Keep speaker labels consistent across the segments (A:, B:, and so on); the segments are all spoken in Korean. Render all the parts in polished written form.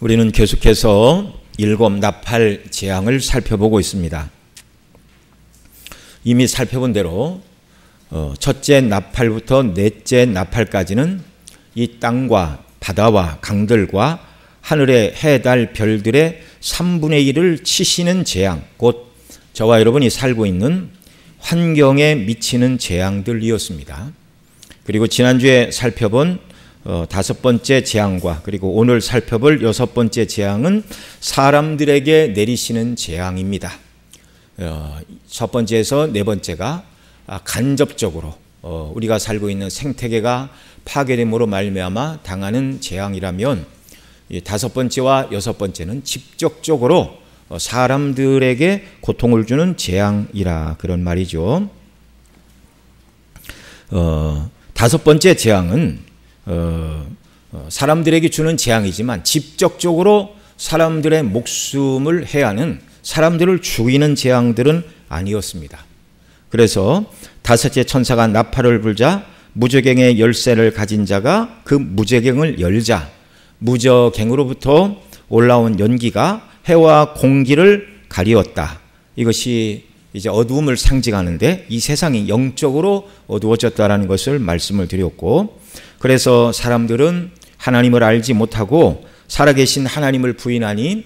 A: 우리는 계속해서 일곱 나팔 재앙을 살펴보고 있습니다. 이미 살펴본 대로 첫째 나팔부터 넷째 나팔까지는 이 땅과 바다와 강들과 하늘의 해, 달, 별들의 3분의 1을 치시는 재앙, 곧 저와 여러분이 살고 있는 환경에 미치는 재앙들이었습니다. 그리고 지난주에 살펴본 다섯 번째 재앙과 그리고 오늘 살펴볼 여섯 번째 재앙은 사람들에게 내리시는 재앙입니다. 첫 번째에서 네 번째가 간접적으로 우리가 살고 있는 생태계가 파괴됨으로 말미암아 당하는 재앙이라면, 다섯 번째와 여섯 번째는 직접적으로 사람들에게 고통을 주는 재앙이라 그런 말이죠. 다섯 번째 재앙은 사람들에게 주는 재앙이지만 직접적으로 사람들의 목숨을 해하는, 사람들을 죽이는 재앙들은 아니었습니다. 그래서 다섯째 천사가 나팔을 불자 무저갱의 열쇠를 가진 자가 그 무저갱을 열자 무저갱으로부터 올라온 연기가 해와 공기를 가리웠다. 이것이 이제 어두움을 상징하는데 이 세상이 영적으로 어두워졌다라는 것을 말씀을 드렸고, 그래서 사람들은 하나님을 알지 못하고 살아계신 하나님을 부인하니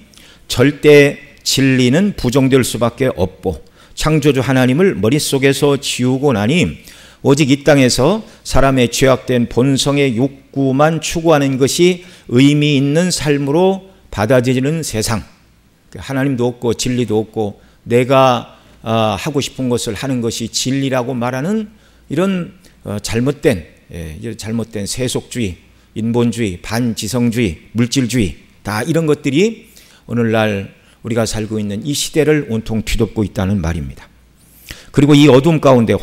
A: 절대 진리는 부정될 수밖에 없고, 창조주 하나님을 머릿속에서 지우고 나니 오직 이 땅에서 사람의 죄악된 본성의 욕구만 추구하는 것이 의미 있는 삶으로 받아들이는 세상, 하나님도 없고 진리도 없고 내가 하고 싶은 것을 하는 것이 진리라고 말하는 이런 잘못된 세속주의, 인본주의, 반지성주의, 물질주의, 다 이런 것들이 오늘날 우리가 살고 있는 이 시대를 온통 뒤덮고 있다는 말입니다. 그리고 이 어둠 가운데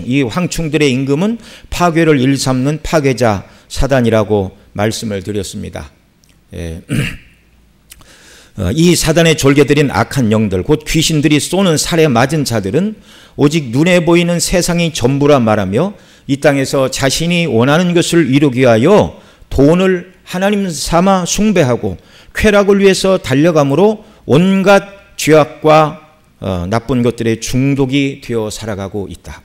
A: 이 황충들의 임금은 파괴를 일삼는 파괴자 사단이라고 말씀을 드렸습니다. 이 사단의 졸개들인 악한 영들, 곧 귀신들이 쏘는 살에 맞은 자들은 오직 눈에 보이는 세상이 전부라 말하며 이 땅에서 자신이 원하는 것을 이루기 위하여 돈을 하나님 삼아 숭배하고 쾌락을 위해서 달려감으로 온갖 죄악과 나쁜 것들의 중독이 되어 살아가고 있다.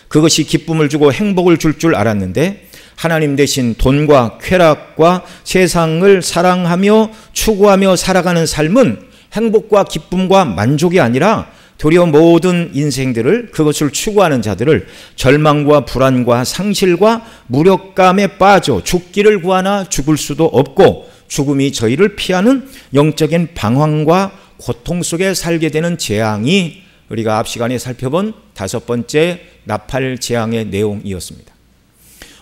A: 그것이 기쁨을 주고 행복을 줄 줄 알았는데 하나님 대신 돈과 쾌락과 세상을 사랑하며 추구하며 살아가는 삶은 행복과 기쁨과 만족이 아니라 도리어 모든 인생들을, 그것을 추구하는 자들을 절망과 불안과 상실과 무력감에 빠져 죽기를 구하나 죽을 수도 없고 죽음이 저희를 피하는 영적인 방황과 고통 속에 살게 되는 재앙이 우리가 앞 시간에 살펴본 다섯 번째 나팔 재앙의 내용이었습니다.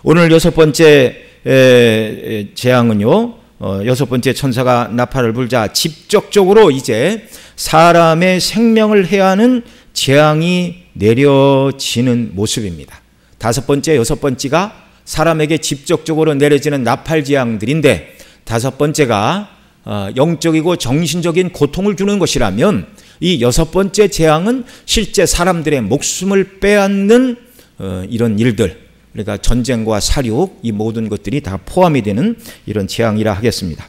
A: 오늘 여섯 번째 재앙은요, 여섯 번째 천사가 나팔을 불자 직접적으로 이제 사람의 생명을 해하는 재앙이 내려지는 모습입니다. 다섯 번째, 여섯 번째가 사람에게 직접적으로 내려지는 나팔 재앙들인데, 다섯 번째가 영적이고 정신적인 고통을 주는 것이라면 이 여섯 번째 재앙은 실제 사람들의 목숨을 빼앗는 이런 일들, 그러니까 전쟁과 사륙, 이 모든 것들이 다 포함이 되는 이런 재앙이라 하겠습니다.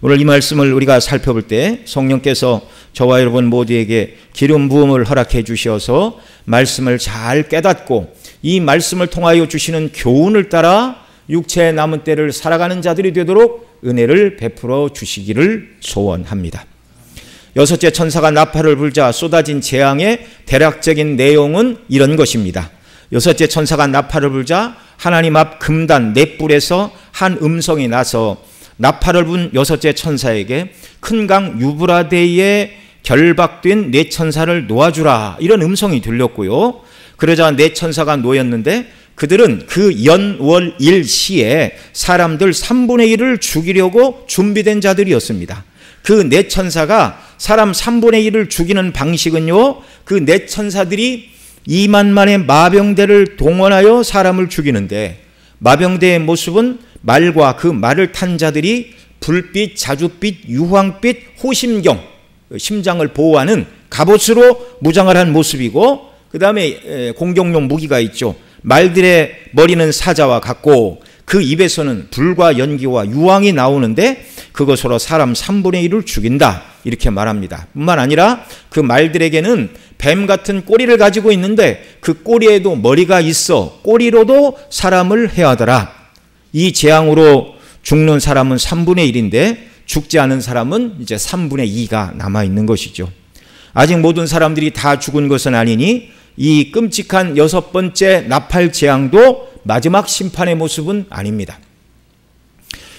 A: 오늘 이 말씀을 우리가 살펴볼 때 성령께서 저와 여러분 모두에게 기름 부음을 허락해 주셔서 말씀을 잘 깨닫고 이 말씀을 통하여 주시는 교훈을 따라 육체의 남은 때를 살아가는 자들이 되도록 은혜를 베풀어 주시기를 소원합니다. 여섯째 천사가 나팔을 불자 쏟아진 재앙의 대략적인 내용은 이런 것입니다. 여섯째 천사가 나팔을 불자 하나님 앞 금단 네 뿔에서 한 음성이 나서 나팔을 분 여섯째 천사에게 큰 강 유브라데에 결박된 네 천사를 놓아주라, 이런 음성이 들렸고요. 그러자 네 천사가 놓였는데 그들은 그 연월 일시에 사람들 3분의 1을 죽이려고 준비된 자들이었습니다. 그 네 천사가 사람 3분의 1을 죽이는 방식은요, 그 네 천사들이 2만만의 마병대를 동원하여 사람을 죽이는데, 마병대의 모습은 말과 그 말을 탄 자들이 불빛, 자줏빛, 유황빛, 호심경, 심장을 보호하는 갑옷으로 무장을 한 모습이고, 그 다음에 공격용 무기가 있죠. 말들의 머리는 사자와 같고 그 입에서는 불과 연기와 유황이 나오는데 그것으로 사람 3분의 1을 죽인다 이렇게 말합니다. 뿐만 아니라 그 말들에게는 뱀 같은 꼬리를 가지고 있는데 그 꼬리에도 머리가 있어 꼬리로도 사람을 해하더라. 이 재앙으로 죽는 사람은 3분의 1인데 죽지 않은 사람은 이제 3분의 2가 남아있는 것이죠. 아직 모든 사람들이 다 죽은 것은 아니니 이 끔찍한 6번째 나팔 재앙도 마지막 심판의 모습은 아닙니다.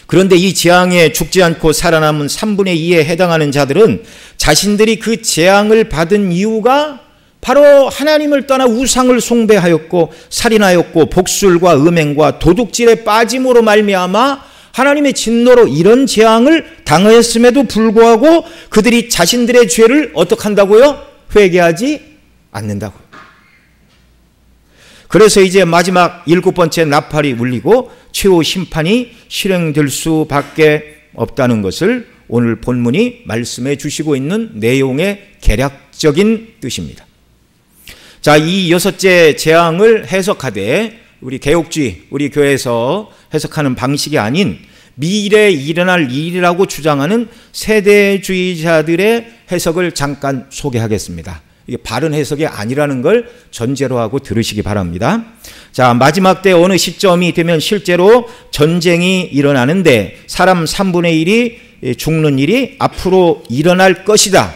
A: 그런데 이 재앙에 죽지 않고 살아남은 3분의 2에 해당하는 자들은 자신들이 그 재앙을 받은 이유가 바로 하나님을 떠나 우상을 숭배하였고 살인하였고 복술과 음행과 도둑질에 빠짐으로 말미암아 하나님의 진노로 이런 재앙을 당하였음에도 불구하고 그들이 자신들의 죄를 어떻게 한다고요? 회개하지 않는다고요. 그래서 이제 마지막 7번째 나팔이 울리고 최후 심판이 실행될 수밖에 없다는 것을 오늘 본문이 말씀해 주시고 있는 내용의 개략적인 뜻입니다. 자, 이 6째 재앙을 해석하되 우리 개혁주의, 우리 교회에서 해석하는 방식이 아닌 미래에 일어날 일이라고 주장하는 세대주의자들의 해석을 잠깐 소개하겠습니다. 이게 바른 해석이 아니라는 걸 전제로 하고 들으시기 바랍니다. 자, 마지막 때 어느 시점이 되면 실제로 전쟁이 일어나는데 사람 3분의 1이 죽는 일이 앞으로 일어날 것이다.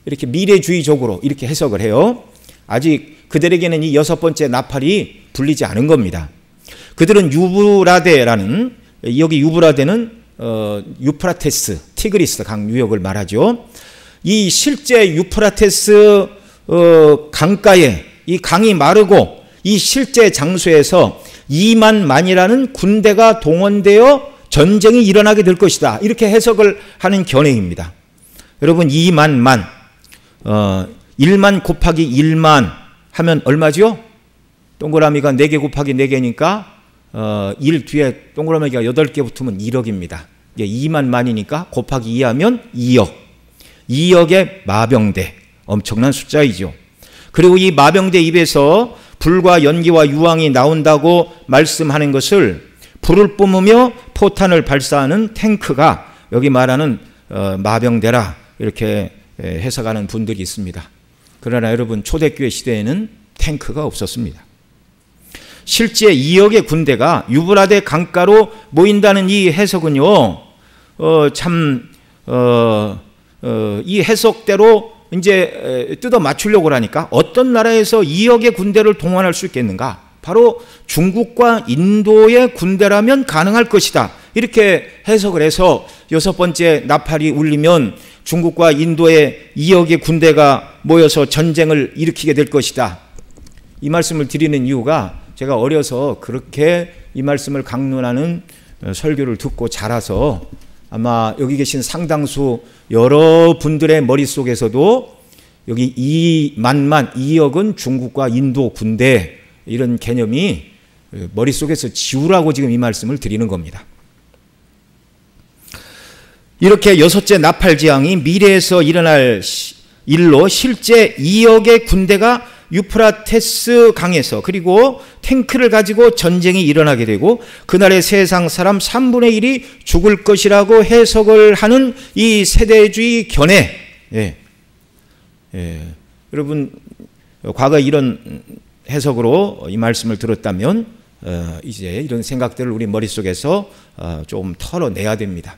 A: 이렇게 미래주의적으로 이렇게 해석을 해요. 아직 그들에게는 이 6번째 나팔이 불리지 않은 겁니다. 그들은 유브라데라는, 여기 유브라데는 유프라테스, 티그리스 강 유역을 말하죠. 이 실제 유프라테스 강가에 이 강이 마르고 이 실제 장소에서 2만만이라는 군대가 동원되어 전쟁이 일어나게 될 것이다. 이렇게 해석을 하는 견해입니다. 여러분 2만만 1만 곱하기 1만 하면 얼마죠? 동그라미가 4개 곱하기 4개니까 1 뒤에 동그라미가 8개 붙으면 1억입니다. 2만만이니까 곱하기 2하면 2억. 2억의 마병대. 엄청난 숫자이죠. 그리고 이 마병대 입에서 불과 연기와 유황이 나온다고 말씀하는 것을 불을 뿜으며 포탄을 발사하는 탱크가 여기 말하는 마병대라 이렇게 해석하는 분들이 있습니다. 그러나 여러분 초대교회 시대에는 탱크가 없었습니다. 실제 2억의 군대가 유브라데 강가로 모인다는 이 해석은요, 이 해석대로 이제 뜯어 맞추려고 하니까 어떤 나라에서 2억의 군대를 동원할 수 있겠는가? 바로 중국과 인도의 군대라면 가능할 것이다. 이렇게 해석을 해서 6번째 나팔이 울리면 중국과 인도의 2억의 군대가 모여서 전쟁을 일으키게 될 것이다. 이 말씀을 드리는 이유가 제가 어려서 그렇게 이 말씀을 강론하는 설교를 듣고 자라서 아마 여기 계신 상당수 여러분들의 머릿속에서도 여기 2만만, 2억은 중국과 인도 군대 이런 개념이 머릿속에서 지우라고 지금 이 말씀을 드리는 겁니다. 이렇게 6째 나팔 재앙이 미래에서 일어날 일로 실제 2억의 군대가 유프라테스 강에서 그리고 탱크를 가지고 전쟁이 일어나게 되고 그날의 세상 사람 3분의 1이 죽을 것이라고 해석을 하는 이 세대주의 견해. 여러분 과거 이런 해석으로 이 말씀을 들었다면 이제 이런 생각들을 우리 머릿속에서 좀 털어내야 됩니다.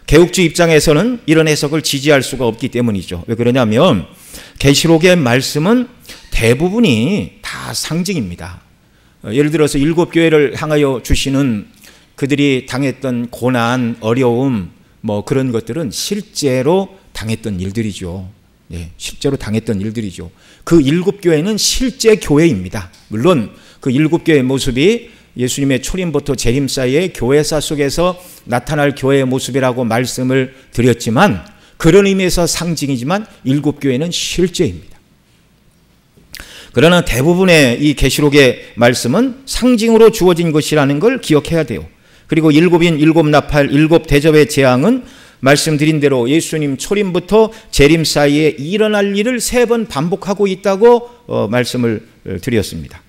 A: 개혁주의 입장에서는 이런 해석을 지지할 수가 없기 때문이죠. 왜 그러냐면 계시록의 말씀은 대부분이 다 상징입니다. 예를 들어서 7교회를 향하여 주시는 그들이 당했던 고난, 어려움 뭐 그런 것들은 실제로 당했던 일들이죠. 실제로 당했던 일들이죠. 그 7교회는 실제 교회입니다. 물론 그 7교회의 모습이 예수님의 초림부터 재림 사이의 교회사 속에서 나타날 교회의 모습이라고 말씀을 드렸지만 그런 의미에서 상징이지만 7교회는 실제입니다. 그러나 대부분의 이 계시록의 말씀은 상징으로 주어진 것이라는 걸 기억해야 돼요. 그리고 7인 7나팔 7대접의 재앙은 말씀드린 대로 예수님 초림부터 재림 사이에 일어날 일을 3번 반복하고 있다고 말씀을 드렸습니다.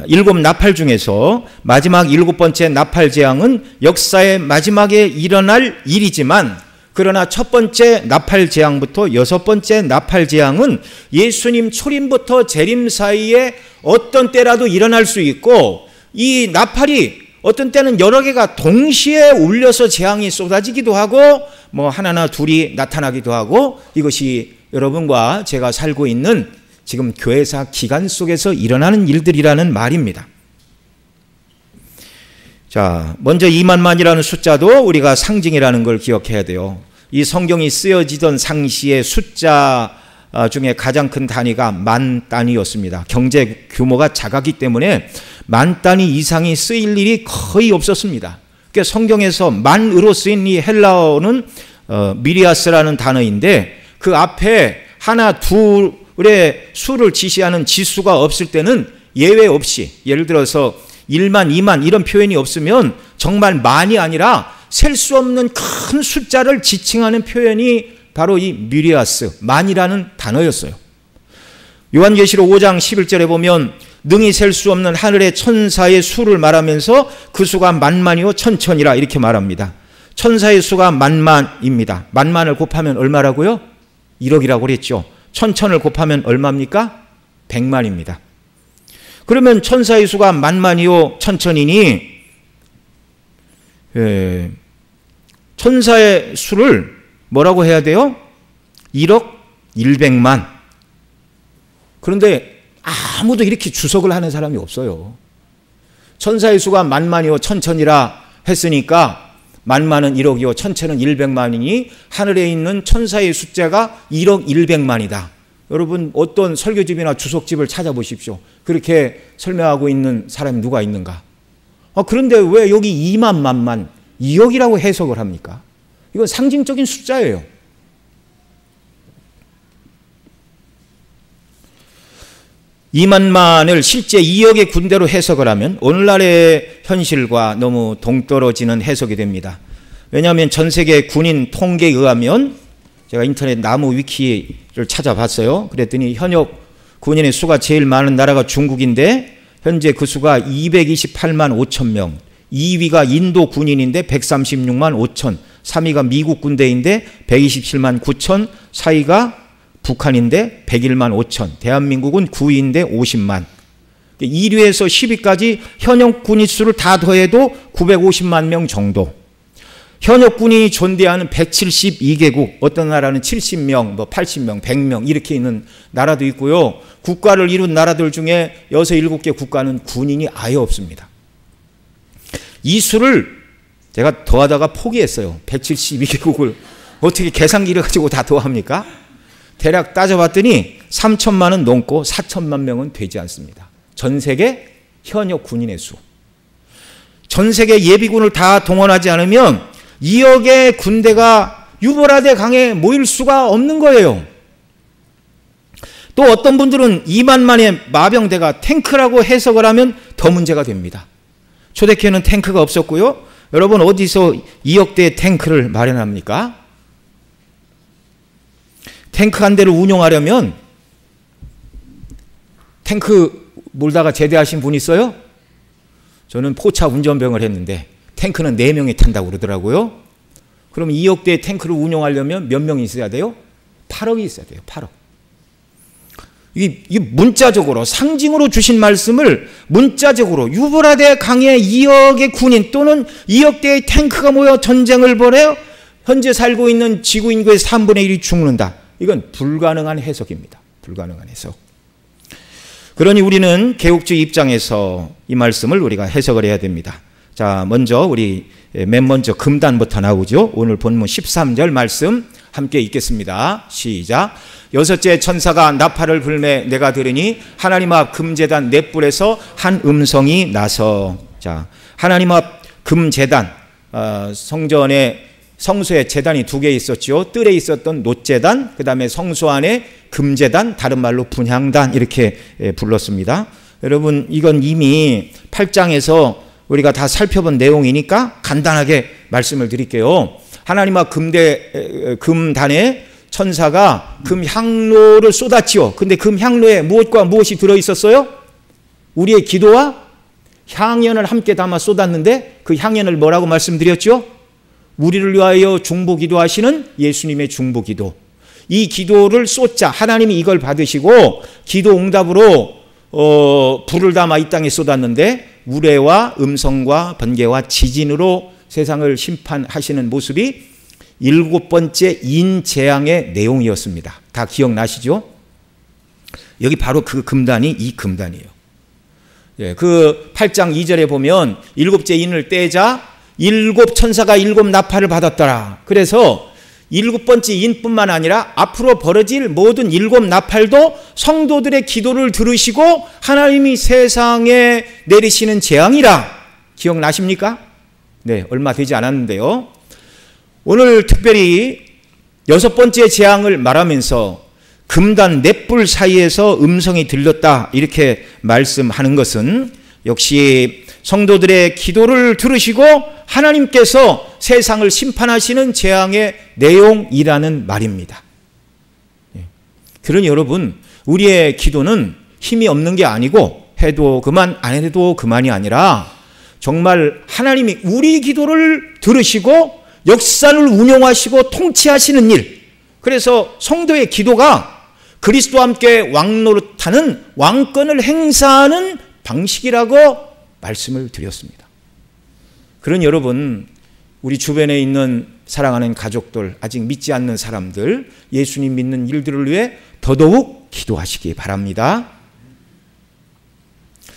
A: 일곱 나팔 중에서 마지막 일곱 번째 나팔 재앙은 역사의 마지막에 일어날 일이지만, 그러나 첫 번째 나팔 재앙부터 여섯 번째 나팔 재앙은 예수님 초림부터 재림 사이에 어떤 때라도 일어날 수 있고, 이 나팔이 어떤 때는 여러 개가 동시에 울려서 재앙이 쏟아지기도 하고 뭐 하나나 둘이 나타나기도 하고, 이것이 여러분과 제가 살고 있는 지금 교회사 기간 속에서 일어나는 일들이라는 말입니다. 자, 먼저 2만만이라는 숫자도 우리가 상징이라는 걸 기억해야 돼요. 이 성경이 쓰여지던 상시의 숫자 중에 가장 큰 단위가 만 단위였습니다. 경제 규모가 작았기 때문에 만 단위 이상이 쓰일 일이 거의 없었습니다. 그러니까 성경에서 만으로 쓰인 이 헬라어는 미리아스라는 단어인데, 그 앞에 하나 둘의 수를 지시하는 지수가 없을 때는 예외 없이, 예를 들어서 1만, 2만 이런 표현이 없으면 정말 만이 아니라 셀 수 없는 큰 숫자를 지칭하는 표현이 바로 이 미리아스, 만이라는 단어였어요. 요한계시록 5장 11절에 보면 능히 셀 수 없는 하늘의 천사의 수를 말하면서 그 수가 만만이요 천천이라 이렇게 말합니다. 천사의 수가 만만입니다. 만만을 곱하면 얼마라고요? 1억이라고 그랬죠. 천천을 곱하면 얼마입니까? 100만입니다. 그러면 천사의 수가 만만이요 천천이니 천사의 수를 뭐라고 해야 돼요? 1억 100만. 그런데 아무도 이렇게 주석을 하는 사람이 없어요. 천사의 수가 만만이요 천천이라 했으니까 만만은 1억이요 천천은 100만이니 하늘에 있는 천사의 숫자가 1억 100만이다. 여러분 어떤 설교집이나 주석집을 찾아보십시오. 그렇게 설명하고 있는 사람이 누가 있는가? 그런데 왜 여기 2만 만만 2억이라고 해석을 합니까? 이건 상징적인 숫자예요. (2만만을) 실제 2억의 군대로 해석을 하면 오늘날의 현실과 너무 동떨어지는 해석이 됩니다. 왜냐하면 전 세계 군인 통계에 의하면, 제가 인터넷 나무 위키를 찾아봤어요. 그랬더니 현역 군인의 수가 제일 많은 나라가 중국인데 현재 그 수가 228만 5천 명, 2위가 인도 군인인데 136만 5천, 3위가 미국 군대인데 127만 9천, 4위가 북한인데 101만 5천, 대한민국은 9위인데 50만. 1위에서 10위까지 현역 군인 수를 다 더해도 950만 명 정도. 현역 군인이 존재하는 172개국, 어떤 나라는 70명, 뭐 80명, 100명 이렇게 있는 나라도 있고요. 국가를 이룬 나라들 중에 6, 7개 국가는 군인이 아예 없습니다. 이 수를 제가 더하다가 포기했어요. 172개국을 어떻게 계산기를 가지고 다 더합니까? 대략 따져봤더니 3천만은 넘고 4천만 명은 되지 않습니다. 전 세계 현역 군인의 수. 전 세계 예비군을 다 동원하지 않으면 2억의 군대가 유보라데 강에 모일 수가 없는 거예요. 또 어떤 분들은 2만만의 마병대가 탱크라고 해석을 하면 더 문제가 됩니다. 초대교회는 탱크가 없었고요. 여러분 어디서 2억 대의 탱크를 마련합니까? 탱크 한 대를 운용하려면 탱크 몰다가 제대하신 분 있어요? 저는 포차 운전병을 했는데 탱크는 4명이 탄다고 그러더라고요. 그럼 2억 대의 탱크를 운용하려면 몇 명이 있어야 돼요? 8억이 있어야 돼요. 8억. 이 문자적으로 상징으로 주신 말씀을 문자적으로 유브라데 강에 2억의 군인 또는 2억 대의 탱크가 모여 전쟁을 벌여 현재 살고 있는 지구 인구의 3분의 1이 죽는다. 이건 불가능한 해석입니다. 불가능한 해석. 그러니 우리는 개혁주의 입장에서 이 말씀을 우리가 해석을 해야 됩니다. 자, 먼저 맨 먼저 금단부터 나오죠. 오늘 본문 13절 말씀 함께 읽겠습니다. 시작. 여섯째 천사가 나팔을 불매 내가 들으니 하나님 앞 금제단 넷불에서 한 음성이 나서. 자, 하나님 앞 금제단, 성소에 제단이 2개 있었죠. 뜰에 있었던 놋제단, 그 다음에 성소 안에 금제단, 다른 말로 분향단 이렇게 불렀습니다. 여러분 이건 이미 8장에서 우리가 다 살펴본 내용이니까 간단하게 말씀을 드릴게요. 하나님 앞 금단에 천사가 금향로를 쏟았지요. 근데 금향로에 무엇과 무엇이 들어있었어요? 우리의 기도와 향연을 함께 담아 쏟았는데 그 향연을 뭐라고 말씀드렸죠? 우리를 위하여 중보기도하시는 예수님의 중보기도. 이 기도를 쏟자 하나님이 이걸 받으시고 기도 응답으로 불을 담아 이 땅에 쏟았는데 우레와 음성과 번개와 지진으로 세상을 심판하시는 모습이 7번째 인재앙의 내용이었습니다. 다 기억나시죠? 여기 바로 그 금단이 이 금단이에요. 예, 그 8장 2절에 보면 7째 인을 떼자 7 천사가 7 나팔을 받았더라. 그래서 7번째 인뿐만 아니라 앞으로 벌어질 모든 7 나팔도 성도들의 기도를 들으시고 하나님이 세상에 내리시는 재앙이라. 기억나십니까? 네, 얼마 되지 않았는데요. 오늘 특별히 6번째 재앙을 말하면서 금단 넷불 사이에서 음성이 들렸다 이렇게 말씀하는 것은 역시 성도들의 기도를 들으시고 하나님께서 세상을 심판하시는 재앙의 내용이라는 말입니다. 그러니 여러분, 우리의 기도는 힘이 없는 게 아니고 해도 그만 안 해도 그만이 아니라 정말 하나님이 우리 기도를 들으시고 역사를 운용하시고 통치하시는 일. 그래서 성도의 기도가 그리스도와 함께 왕노릇하는 왕권을 행사하는 방식이라고 말씀을 드렸습니다. 그러니 여러분, 우리 주변에 있는 사랑하는 가족들, 아직 믿지 않는 사람들, 예수님 믿는 일들을 위해 더더욱 기도하시기 바랍니다.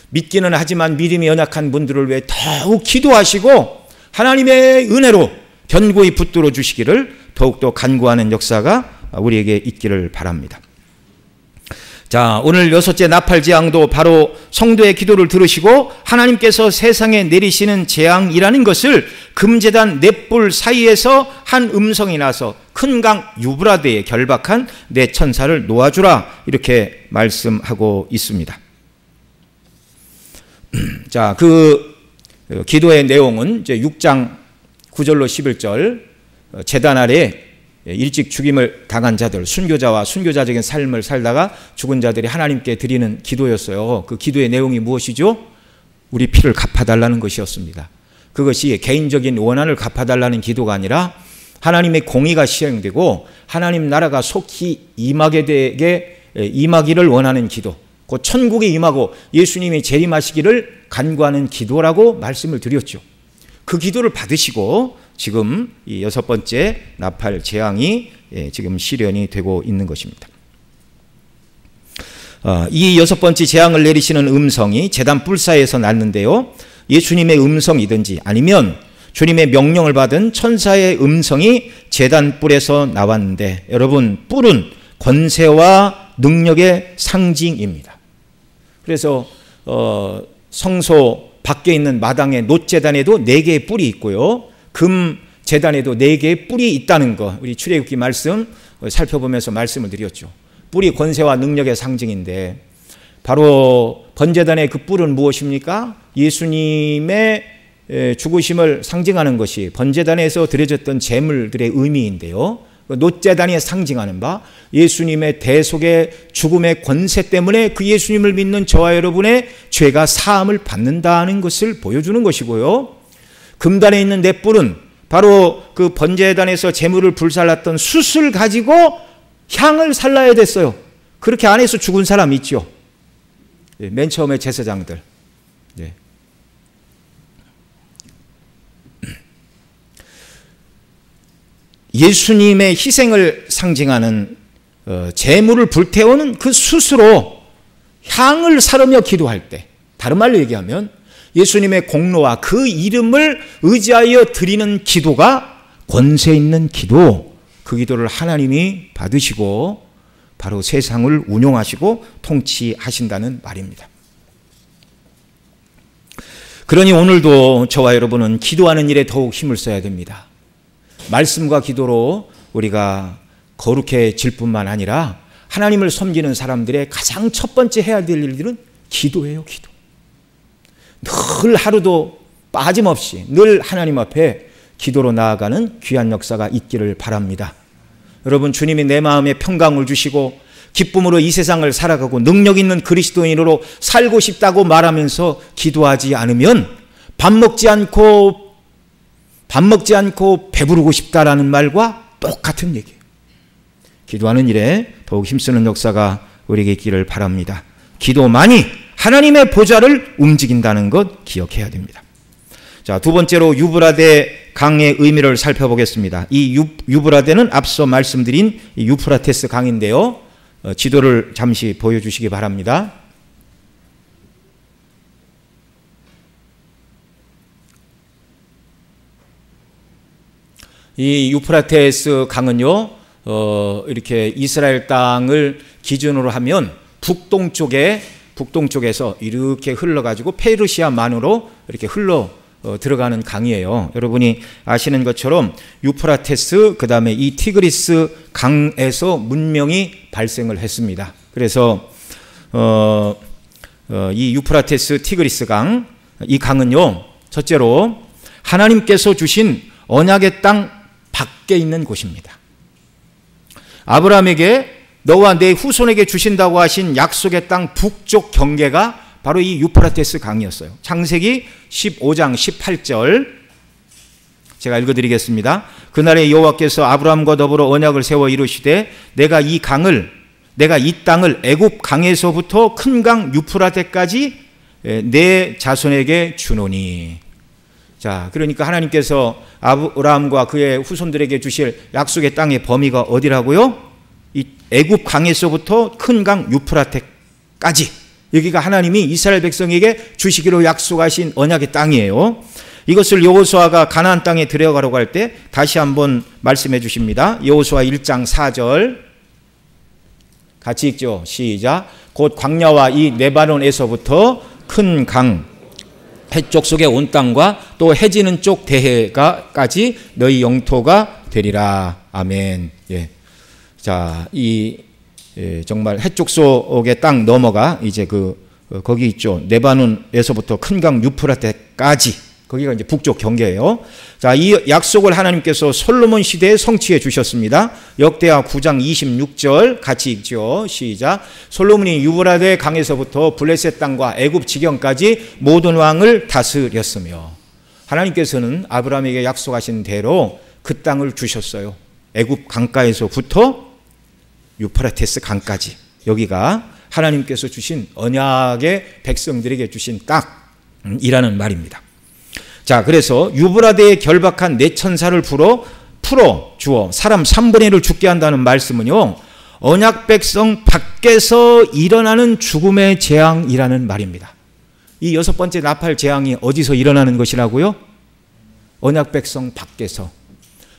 A: 믿기는 하지만 믿음이 연약한 분들을 위해 더욱 기도하시고 하나님의 은혜로 견고히 붙들어 주시기를 더욱더 간구하는 역사가 우리에게 있기를 바랍니다. 자, 오늘 6째 나팔 재앙도 바로 성도의 기도를 들으시고 하나님께서 세상에 내리시는 재앙이라는 것을 금제단 넷불 사이에서 한 음성이 나서 큰 강 유브라데에 결박한 내 천사를 놓아주라 이렇게 말씀하고 있습니다. 자, 그 기도의 내용은 이제 6장 9절로 11절 제단 아래 일찍 죽임을 당한 자들, 순교자와 순교자적인 삶을 살다가 죽은 자들이 하나님께 드리는 기도였어요. 그 기도의 내용이 무엇이죠? 우리 피를 갚아달라는 것이었습니다. 그것이 개인적인 원한을 갚아달라는 기도가 아니라 하나님의 공의가 시행되고 하나님 나라가 속히 임하기를 원하는 기도, 곧 천국에 임하고 예수님이 재림하시기를 간구하는 기도라고 말씀을 드렸죠. 그 기도를 받으시고 지금 이 6번째 나팔 재앙이 지금 실현이 되고 있는 것입니다. 이 6번째 재앙을 내리시는 음성이 제단 뿔 사이에서 났는데요. 예수님의 음성이든지 아니면 주님의 명령을 받은 천사의 음성이 제단 뿔에서 나왔는데, 여러분, 뿔은 권세와 능력의 상징입니다. 그래서 성소 밖에 있는 마당의 놋제단에도 4개의 뿔이 있고요. 금 제단에도 4개의 뿔이 있다는 거, 우리 출애굽기 말씀 살펴보면서 말씀을 드렸죠. 뿔이 권세와 능력의 상징인데 바로 번제단의 그 뿔은 무엇입니까? 예수님의 죽으심을 상징하는 것이 번제단에서 드려졌던 제물들의 의미인데요. 놋제단이 상징하는 바 예수님의 대속의 죽음의 권세 때문에 그 예수님을 믿는 저와 여러분의 죄가 사함을 받는다는 것을 보여주는 것이고요. 금단에 있는 넷불은 바로 그 번제단에서 제물을 불살랐던 숯을 가지고 향을 살라야 됐어요. 그렇게 안 해서 죽은 사람 있죠. 맨 처음에 제사장들. 예수님의 희생을 상징하는 제물을 불태우는 그 숯으로 향을 사르며 기도할 때, 다른 말로 얘기하면 예수님의 공로와 그 이름을 의지하여 드리는 기도가 권세 있는 기도, 그 기도를 하나님이 받으시고 바로 세상을 운용하시고 통치하신다는 말입니다. 그러니 오늘도 저와 여러분은 기도하는 일에 더욱 힘을 써야 됩니다. 말씀과 기도로 우리가 거룩해질 뿐만 아니라 하나님을 섬기는 사람들의 가장 첫 번째 해야 될 일들은 기도예요. 기도. 늘 하루도 빠짐없이 늘 하나님 앞에 기도로 나아가는 귀한 역사가 있기를 바랍니다. 여러분, 주님이 내 마음에 평강을 주시고 기쁨으로 이 세상을 살아가고 능력 있는 그리스도인으로 살고 싶다고 말하면서 기도하지 않으면 밥 먹지 않고 배부르고 싶다라는 말과 똑같은 얘기예요. 기도하는 일에 더욱 힘쓰는 역사가 우리에게 있기를 바랍니다. 기도만이 하나님의 보좌를 움직인다는 것 기억해야 됩니다. 자, 두 번째로 유브라데 강의 의미를 살펴보겠습니다. 이 유브라데는 앞서 말씀드린 유프라테스 강인데요. 지도를 잠시 보여주시기 바랍니다. 이 유프라테스 강은요, 이렇게 이스라엘 땅을 기준으로 하면 북동쪽에서 이렇게 흘러가지고 페르시아만으로 이렇게 들어가는 강이에요. 여러분이 아시는 것처럼 유프라테스, 그 다음에 이 티그리스 강에서 문명이 발생을 했습니다. 그래서 이 유프라테스 티그리스 강, 이 강은요, 첫째로 하나님께서 주신 언약의 땅 밖에 있는 곳입니다. 아브라함에게 너와 내 후손에게 주신다고 하신 약속의 땅 북쪽 경계가 바로 이 유프라테스 강이었어요. 창세기 15장 18절 제가 읽어드리겠습니다. 그날에 여호와께서 아브라함과 더불어 언약을 세워 이루시되 내가 이 땅을 애굽 강에서부터 큰 강 유프라테까지 내 자손에게 주노니. 자, 그러니까 하나님께서 아브라함과 그의 후손들에게 주실 약속의 땅의 범위가 어디라고요? 이 애굽 강에서부터 큰 강 유프라테까지, 여기가 하나님이 이스라엘 백성에게 주시기로 약속하신 언약의 땅이에요. 이것을 여호수아가 가나안 땅에 들어가려고 할 때 다시 한번 말씀해 주십니다. 여호수아 1장 4절 같이 읽죠. 시작. 곧 광야와 이 레바논에서부터 큰 강 해쪽 속의 온 땅과 또 해지는 쪽 대해가까지 너희 영토가 되리라. 아멘. 예. 자, 정말 해쪽 속의 땅 넘어가 이제 거기 있죠. 레바논에서부터 큰 강 유프라테까지, 거기가 이제 북쪽 경계예요. 자, 이 약속을 하나님께서 솔로몬 시대에 성취해 주셨습니다. 역대하 9장 26절 같이 읽죠. 시작. 솔로몬이 유브라데 강에서부터 블레셋 땅과 애굽 지경까지 모든 왕을 다스렸으며. 하나님께서는 아브라함에게 약속하신 대로 그 땅을 주셨어요. 애굽 강가에서부터 유프라테스 강까지, 여기가 하나님께서 주신 언약의 백성들에게 주신 땅이라는 말입니다. 자, 그래서 유브라데에 결박한 네 천사를 풀어 주어 사람 3분의 1을 죽게 한다는 말씀은요, 언약 백성 밖에서 일어나는 죽음의 재앙이라는 말입니다. 이 여섯 번째 나팔 재앙이 어디서 일어나는 것이라고요? 언약 백성 밖에서,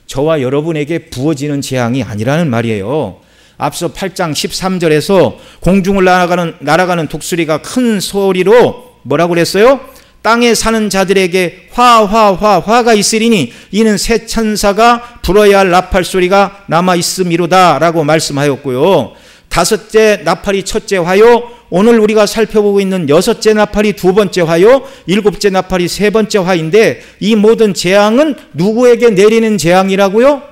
A: 저와 여러분에게 부어지는 재앙이 아니라는 말이에요. 앞서 8장 13절에서 공중을 날아가는 독수리가 큰 소리로 뭐라고 그랬어요? 땅에 사는 자들에게 화가 있으리니 이는 새 천사가 불어야 할 나팔 소리가 남아 있음이로다 라고 말씀하였고요. 다섯째 나팔이 첫째 화요, 오늘 우리가 살펴보고 있는 여섯째 나팔이 두 번째 화요, 일곱째 나팔이 세 번째 화인데, 이 모든 재앙은 누구에게 내리는 재앙이라고요?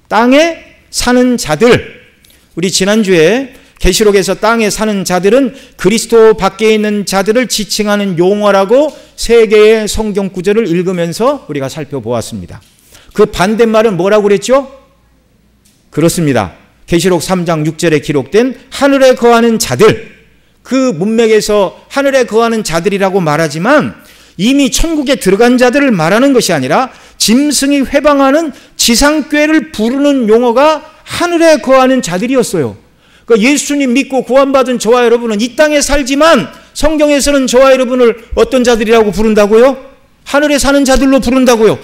A: 땅에 사는 자들. 우리 지난주에 계시록에서 땅에 사는 자들은 그리스도 밖에 있는 자들을 지칭하는 용어라고 세 개의 성경 구절을 읽으면서 우리가 살펴보았습니다. 그 반대말은 뭐라고 그랬죠? 그렇습니다. 계시록 3장 6절에 기록된 하늘에 거하는 자들, 그 문맥에서 하늘에 거하는 자들이라고 말하지만 이미 천국에 들어간 자들을 말하는 것이 아니라 짐승이 회방하는 지상궤를 부르는 용어가 하늘에 거하는 자들이었어요. 그러니까 예수님 믿고 구원받은 저와 여러분은 이 땅에 살지만 성경에서는 저와 여러분을 어떤 자들이라고 부른다고요? 하늘에 사는 자들로 부른다고요.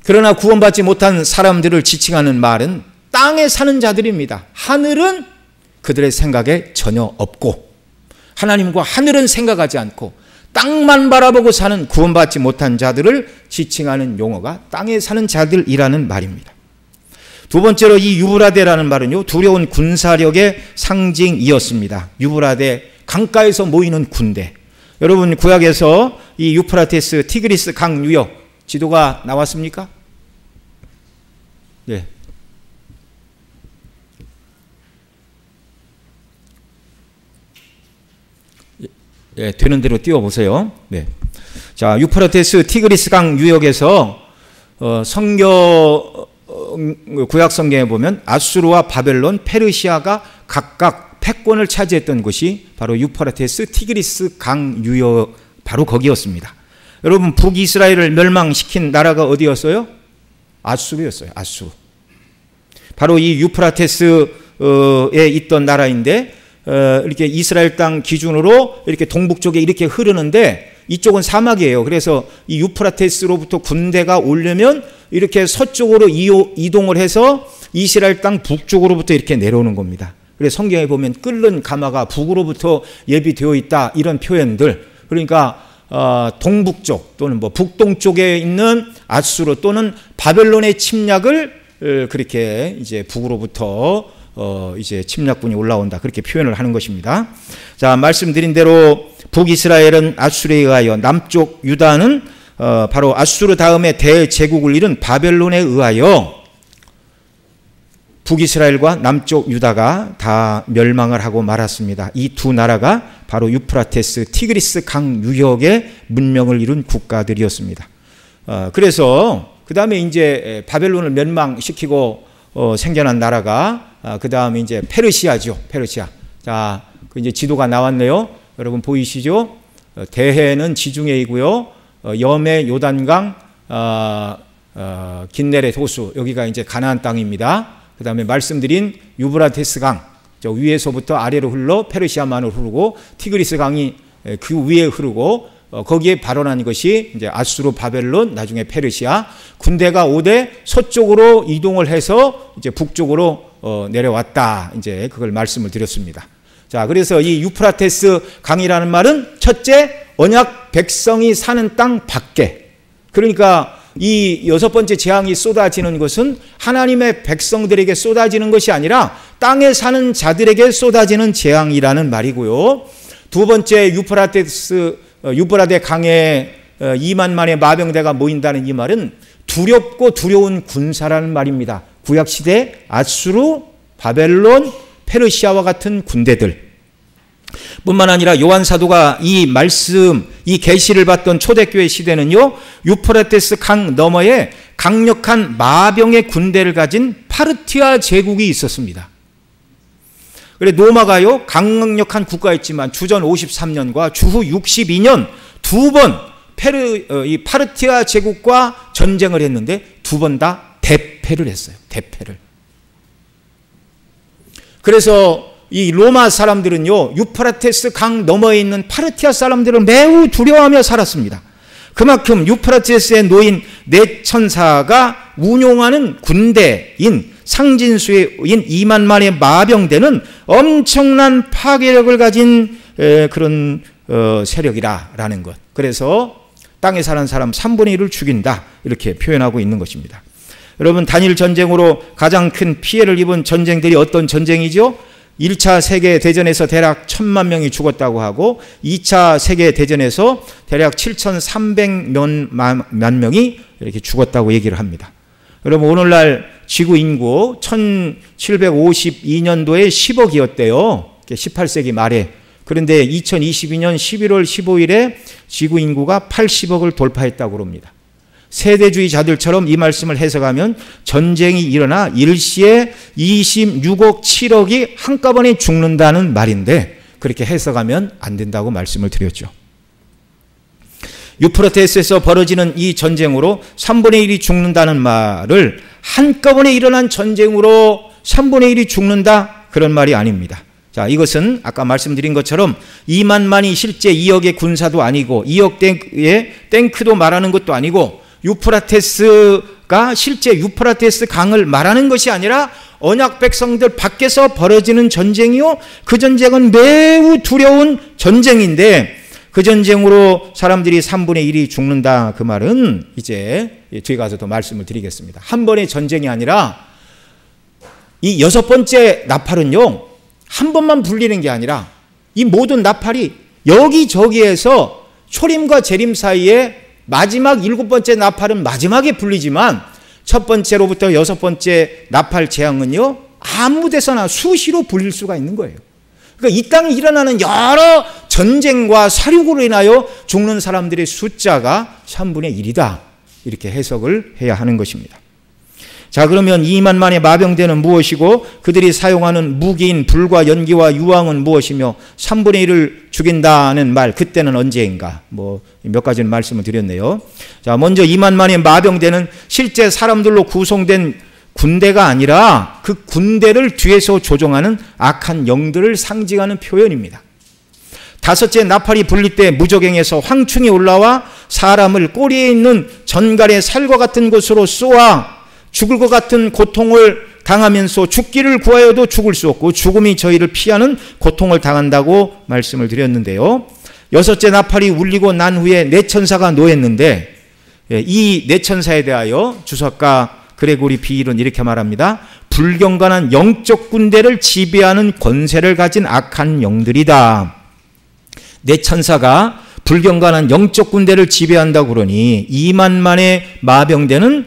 A: 그러나 구원받지 못한 사람들을 지칭하는 말은 땅에 사는 자들입니다. 하늘은 그들의 생각에 전혀 없고, 하나님과 하늘은 생각하지 않고 땅만 바라보고 사는 구원받지 못한 자들을 지칭하는 용어가 땅에 사는 자들이라는 말입니다. 두 번째로 이 유브라데라는 말은요, 두려운 군사력의 상징이었습니다. 유브라데 강가에서 모이는 군대. 여러분, 구약에서 이 유프라테스 티그리스 강 유역 지도가 나왔습니까? 네, 예, 되는 대로 띄워보세요. 네. 자, 유프라테스 티그리스 강 유역에서 구약 성경에 보면 아수르와 바벨론, 페르시아가 각각 패권을 차지했던 곳이 바로 유프라테스 티그리스 강 유역, 바로 거기였습니다. 여러분, 북이스라엘을 멸망시킨 나라가 어디였어요? 아수르였어요. 아수르. 바로 이 유프라테스에 있던 나라인데, 이렇게 이스라엘 땅 기준으로 이렇게 동북 쪽에 이렇게 흐르는데, 이쪽은 사막이에요. 그래서 이 유프라테스로부터 군대가 오려면 이렇게 서쪽으로 이동을 해서 이스라엘 땅 북쪽으로부터 이렇게 내려오는 겁니다. 그래서 성경에 보면 끓는 가마가 북으로부터 예비되어 있다, 이런 표현들. 그러니까 동북쪽 또는 뭐 북동쪽에 있는 아수르 또는 바벨론의 침략을 그렇게 이제 북으로부터 이제 침략군이 올라온다, 그렇게 표현을 하는 것입니다. 자, 말씀드린 대로 북이스라엘은 아수르에 의하여, 남쪽 유다는 바로 아수르 다음에 대제국을 이룬 바벨론에 의하여 북이스라엘과 남쪽 유다가 다 멸망을 하고 말았습니다. 이 두 나라가 바로 유프라테스 티그리스 강 유역의 문명을 이룬 국가들이었습니다. 그래서 그 다음에 이제 바벨론을 멸망시키고 생겨난 나라가 그 다음에 이제 페르시아죠. 페르시아. 자, 그 이제 지도가 나왔네요. 여러분 보이시죠? 대해는 지중해이고요. 염해, 요단강, 긴네렛 호수, 여기가 이제 가나안 땅입니다. 그 다음에 말씀드린 유브라테스 강, 저 위에서부터 아래로 흘러 페르시아만으로 흐르고 티그리스 강이 그 위에 흐르고 거기에 발원한 것이 이제 아수르, 바벨론, 나중에 페르시아. 군대가 오되 서쪽으로 이동을 해서 이제 북쪽으로 내려왔다. 이제 그걸 말씀을 드렸습니다. 자, 그래서 이 유프라테스 강이라는 말은 첫째, 언약 백성이 사는 땅 밖에. 그러니까 이 여섯 번째 재앙이 쏟아지는 것은 하나님의 백성들에게 쏟아지는 것이 아니라 땅에 사는 자들에게 쏟아지는 재앙이라는 말이고요. 두 번째, 유프라테 강에 2만만의 마병대가 모인다는 이 말은 두렵고 두려운 군사라는 말입니다. 구약시대 아수르, 바벨론, 페르시아와 같은 군대들 뿐만 아니라 요한 사도가 이 말씀, 이 계시를 받던 초대교회 시대는요, 유프라테스 강 너머에 강력한 마병의 군대를 가진 파르티아 제국이 있었습니다. 그래, 로마가요, 강력한 국가였지만 주전 53년과 주후 62년 두 번 이 파르티아 제국과 전쟁을 했는데 두 번 다 대패를 했어요. 대패를. 그래서 이 로마 사람들은요, 유프라테스 강 너머에 있는 파르티아 사람들을 매우 두려워하며 살았습니다. 그만큼 유프라테스에 놓인 네 천사가 운용하는 군대인 상진수인 2만만의 마병대는 엄청난 파괴력을 가진 그런 세력이라는 것. 그래서 땅에 사는 사람 3분의 1을 죽인다, 이렇게 표현하고 있는 것입니다. 여러분, 단일 전쟁으로 가장 큰 피해를 입은 전쟁들이 어떤 전쟁이죠? 1차 세계대전에서 대략 1000만 명이 죽었다고 하고 2차 세계대전에서 대략 7300만 명이 이렇게 죽었다고 얘기를 합니다. 여러분, 오늘날 지구 인구 1752년도에 10억이었대요. 18세기 말에. 그런데 2022년 11월 15일에 지구 인구가 80억을 돌파했다고 합니다. 세대주의자들처럼 이 말씀을 해석하면 전쟁이 일어나 일시에 26억 7억이 한꺼번에 죽는다는 말인데, 그렇게 해석하면 안 된다고 말씀을 드렸죠. 유프라테스에서 벌어지는 이 전쟁으로 3분의 1이 죽는다는 말을 한꺼번에 일어난 전쟁으로 3분의 1이 죽는다, 그런 말이 아닙니다. 자, 이것은 아까 말씀드린 것처럼 2만만이 실제 2억의 군사도 아니고 2억 땡의 탱크도 말하는 것도 아니고 유프라테스가 실제 유프라테스 강을 말하는 것이 아니라 언약 백성들 밖에서 벌어지는 전쟁이요, 그 전쟁은 매우 두려운 전쟁인데 그 전쟁으로 사람들이 3분의 1이 죽는다, 그 말은 이제 뒤에 가서 더 말씀을 드리겠습니다. 한 번의 전쟁이 아니라 이 여섯 번째 나팔은요, 한 번만 불리는 게 아니라 이 모든 나팔이 여기저기에서 초림과 재림 사이에 마지막 7번째 나팔은 마지막에 불리지만 첫 번째로부터 여섯 번째 나팔 재앙은요, 아무 데서나 수시로 불릴 수가 있는 거예요. 그러니까 이 땅에 일어나는 여러 전쟁과 사륙으로 인하여 죽는 사람들의 숫자가 3분의 1이다. 이렇게 해석을 해야 하는 것입니다. 자, 그러면 2만만의 마병대는 무엇이고 그들이 사용하는 무기인 불과 연기와 유황은 무엇이며 3분의 1을 죽인다는 말, 그때는 언제인가? 몇 가지 말씀을 드렸네요. 자, 먼저 2만만의 마병대는 실제 사람들로 구성된 군대가 아니라 그 군대를 뒤에서 조종하는 악한 영들을 상징하는 표현입니다. 다섯째 나팔이 불릴 때 무저갱에서 황충이 올라와 사람을 꼬리에 있는 전갈의 살과 같은 곳으로 쏘아 죽을 것 같은 고통을 당하면서 죽기를 구하여도 죽을 수 없고 죽음이 저희를 피하는 고통을 당한다고 말씀을 드렸는데요. 여섯째 나팔이 울리고 난 후에 네 천사가 노했는데 이 네 천사에 대하여 주석가 그레고리 비일은 이렇게 말합니다. 불경건한 영적 군대를 지배하는 권세를 가진 악한 영들이다. 네 천사가 불경건한 영적 군대를 지배한다고 그러니 2만만의 마병대는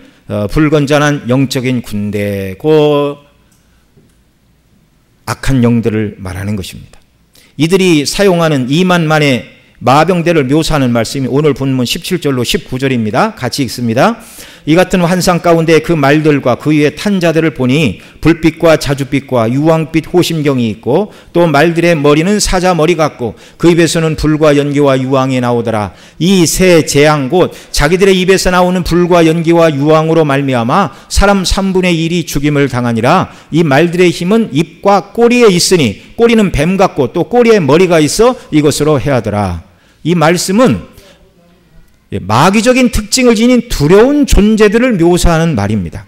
A: 불건전한 영적인 군대고 악한 영들을 말하는 것입니다. 이들이 사용하는 2만만의 마병대를 묘사하는 말씀이 오늘 본문 17절로 19절입니다. 같이 읽습니다. 이 같은 환상 가운데 그 말들과 그 위에 탄 자들을 보니 불빛과 자줏빛과 유황빛 호심경이 있고 또 말들의 머리는 사자 머리 같고 그 입에서는 불과 연기와 유황이 나오더라. 이 세 재앙 곧 자기들의 입에서 나오는 불과 연기와 유황으로 말미암아 사람 3분의 1이 죽임을 당하니라. 이 말들의 힘은 입과 꼬리에 있으니 꼬리는 뱀 같고 또 꼬리에 머리가 있어 이것으로 해하더라. 이 말씀은 마귀적인 특징을 지닌 두려운 존재들을 묘사하는 말입니다.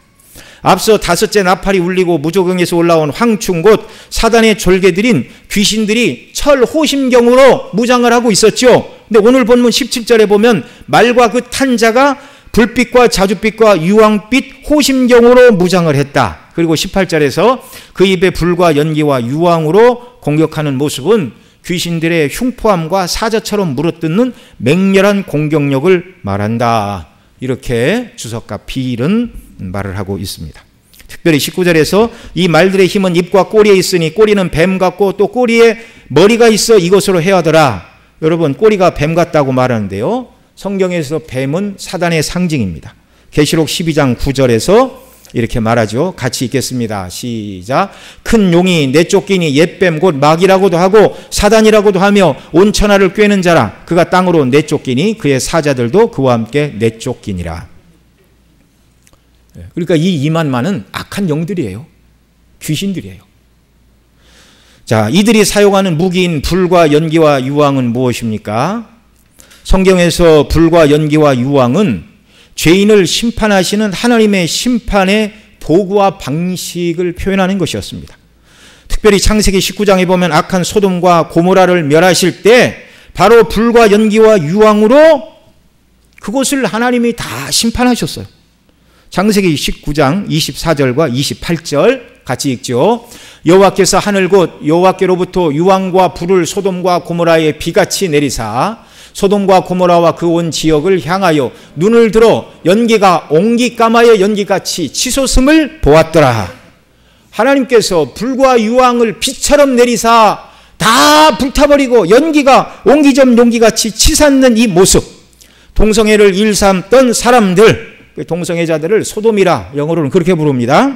A: 앞서 다섯째 나팔이 울리고 무저갱에서 올라온 황충 곧 사단의 졸개들인 귀신들이 철 호심경으로 무장을 하고 있었죠. 근데 오늘 본문 17절에 보면 말과 그 탄자가 불빛과 자줏빛과 유황빛 호심경으로 무장을 했다. 그리고 18절에서 그 입에 불과 연기와 유황으로 공격하는 모습은 귀신들의 흉포함과 사자처럼 물어뜯는 맹렬한 공격력을 말한다. 이렇게 주석가 비일은 말을 하고 있습니다. 특별히 19절에서 이 말들의 힘은 입과 꼬리에 있으니 꼬리는 뱀 같고 또 꼬리에 머리가 있어 이것으로 해하더라. 여러분, 꼬리가 뱀 같다고 말하는데요. 성경에서 뱀은 사단의 상징입니다. 계시록 12장 9절에서 이렇게 말하죠. 같이 읽겠습니다. 시작. 큰 용이 내쫓기니 옛뱀 곧 마귀라고도 하고 사단이라고도 하며 온 천하를 꿰는 자라. 그가 땅으로 내쫓기니 그의 사자들도 그와 함께 내쫓기니라. 그러니까 이 2만만은 악한 영들이에요. 귀신들이에요. 자, 이들이 사용하는 무기인 불과 연기와 유황은 무엇입니까? 성경에서 불과 연기와 유황은 죄인을 심판하시는 하나님의 심판의 도구와 방식을 표현하는 것이었습니다. 특별히 창세기 19장에 보면 악한 소돔과 고모라를 멸하실 때 바로 불과 연기와 유황으로 그곳을 하나님이 다 심판하셨어요. 창세기 19장 24절과 28절 같이 읽죠. 여호와께서 하늘 곧 여호와께로부터 유황과 불을 소돔과 고모라에 비같이 내리사 소돔과 고모라와 그 온 지역을 향하여 눈을 들어 연기가 옹기까마의 연기같이 치솟음을 보았더라. 하나님께서 불과 유황을 비처럼 내리사 다 불타버리고 연기가 옹기점 용기같이 치솟는 이 모습, 동성애를 일삼던 사람들, 동성애자들을 소돔이라 영어로는 그렇게 부릅니다.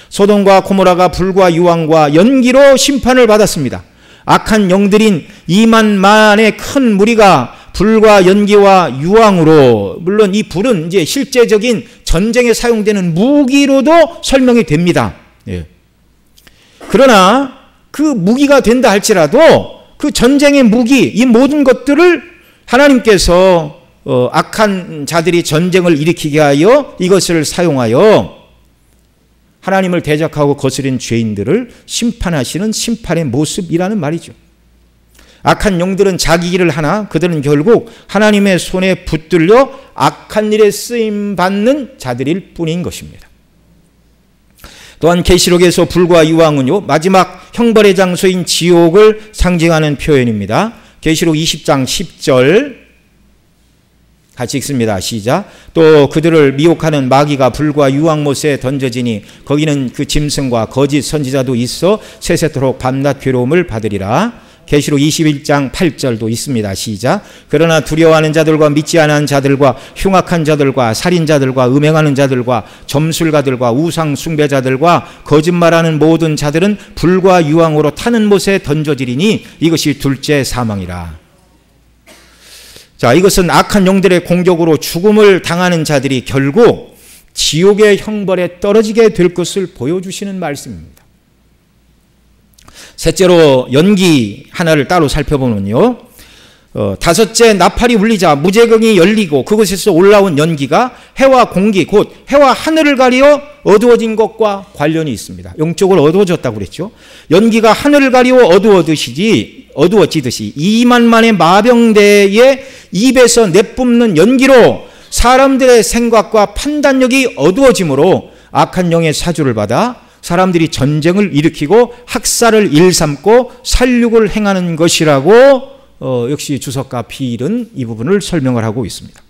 A: 소돔과 고모라가 불과 유황과 연기로 심판을 받았습니다. 악한 영들인 2만만의 큰 무리가 불과 연기와 유황으로, 물론 이 불은 이제 실제적인 전쟁에 사용되는 무기로도 설명이 됩니다. 예. 그러나 그 무기가 된다 할지라도 그 전쟁의 무기, 이 모든 것들을 하나님께서 악한 자들이 전쟁을 일으키게 하여 이것을 사용하여 하나님을 대적하고 거스린 죄인들을 심판하시는 심판의 모습이라는 말이죠. 악한 영들은 자기 일을 하나 그들은 결국 하나님의 손에 붙들려 악한 일에 쓰임받는 자들일 뿐인 것입니다. 또한 계시록에서 불과 유황은요, 마지막 형벌의 장소인 지옥을 상징하는 표현입니다. 계시록 20장 10절 같이 읽습니다. 시작. 또 그들을 미혹하는 마귀가 불과 유황못에 던져지니 거기는 그 짐승과 거짓 선지자도 있어 세세토록 밤낮 괴로움을 받으리라. 계시록 21장 8절도 있습니다. 시작. 그러나 두려워하는 자들과 믿지 않은 자들과 흉악한 자들과 살인자들과 음행하는 자들과 점술가들과 우상 숭배자들과 거짓말하는 모든 자들은 불과 유황으로 타는 못에 던져지리니 이것이 둘째 사망이라. 자, 이것은 악한 영들의 공격으로 죽음을 당하는 자들이 결국 지옥의 형벌에 떨어지게 될 것을 보여주시는 말씀입니다. 셋째로 연기 하나를 따로 살펴보면요. 다섯째 나팔이 울리자 무제경이 열리고 그곳에서 올라온 연기가 해와 공기 곧 해와 하늘을 가리어 어두워진 것과 관련이 있습니다. 영적으로 어두워졌다고 그랬죠. 연기가 하늘을 가리워 어두워지듯이 2만만의 마병대의 입에서 내뿜는 연기로 사람들의 생각과 판단력이 어두워지므로 악한 영의 사주를 받아 사람들이 전쟁을 일으키고 학살을 일삼고 살육을 행하는 것이라고 역시 주석가 필은 이 부분을 설명을 하고 있습니다.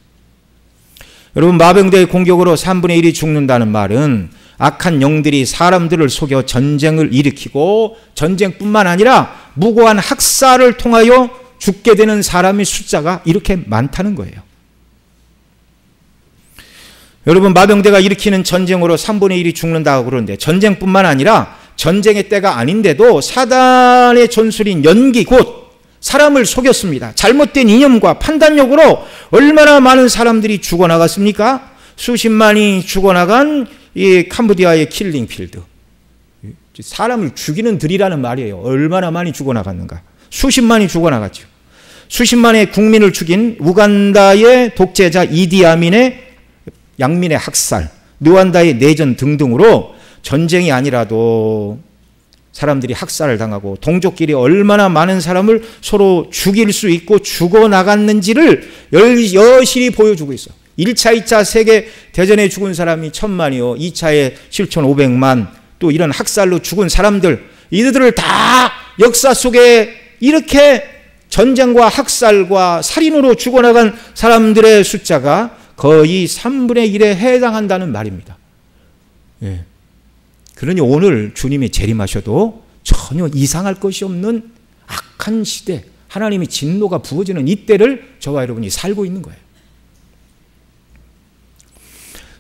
A: 여러분, 마병대의 공격으로 3분의 1이 죽는다는 말은 악한 영들이 사람들을 속여 전쟁을 일으키고 전쟁뿐만 아니라 무고한 학살을 통하여 죽게 되는 사람의 숫자가 이렇게 많다는 거예요. 여러분, 마병대가 일으키는 전쟁으로 3분의 1이 죽는다고 그러는데 전쟁뿐만 아니라 전쟁의 때가 아닌데도 사단의 전술인 연기 곧 사람을 속였습니다. 잘못된 이념과 판단력으로 얼마나 많은 사람들이 죽어나갔습니까? 수십만이 죽어나간 이 캄보디아의 킬링필드. 사람을 죽이는 들이라는 말이에요. 얼마나 많이 죽어나갔는가. 수십만이 죽어나갔죠. 수십만의 국민을 죽인 우간다의 독재자 이디아민의 양민의 학살, 르완다의 내전 등등으로 전쟁이 아니라도 사람들이 학살을 당하고 동족끼리 얼마나 많은 사람을 서로 죽일 수 있고 죽어나갔는지를 여실히 보여주고 있어요. 1차, 2차 세계대전에 죽은 사람이 1000만이요. 2차에 7,500만, 또 이런 학살로 죽은 사람들, 이들을 다 역사 속에 이렇게 전쟁과 학살과 살인으로 죽어나간 사람들의 숫자가 거의 3분의 1에 해당한다는 말입니다. 예. 그러니 오늘 주님이 재림하셔도 전혀 이상할 것이 없는 악한 시대, 하나님의 진노가 부어지는 이때를 저와 여러분이 살고 있는 거예요.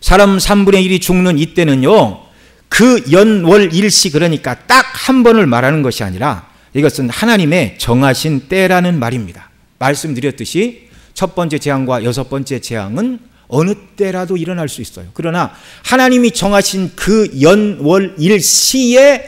A: 사람 3분의 1이 죽는 이때는요, 그 연월 일시, 그러니까 딱 한 번을 말하는 것이 아니라 이것은 하나님의 정하신 때라는 말입니다. 말씀드렸듯이 첫 번째 재앙과 여섯 번째 재앙은 어느 때라도 일어날 수 있어요. 그러나 하나님이 정하신 그 연월 일시에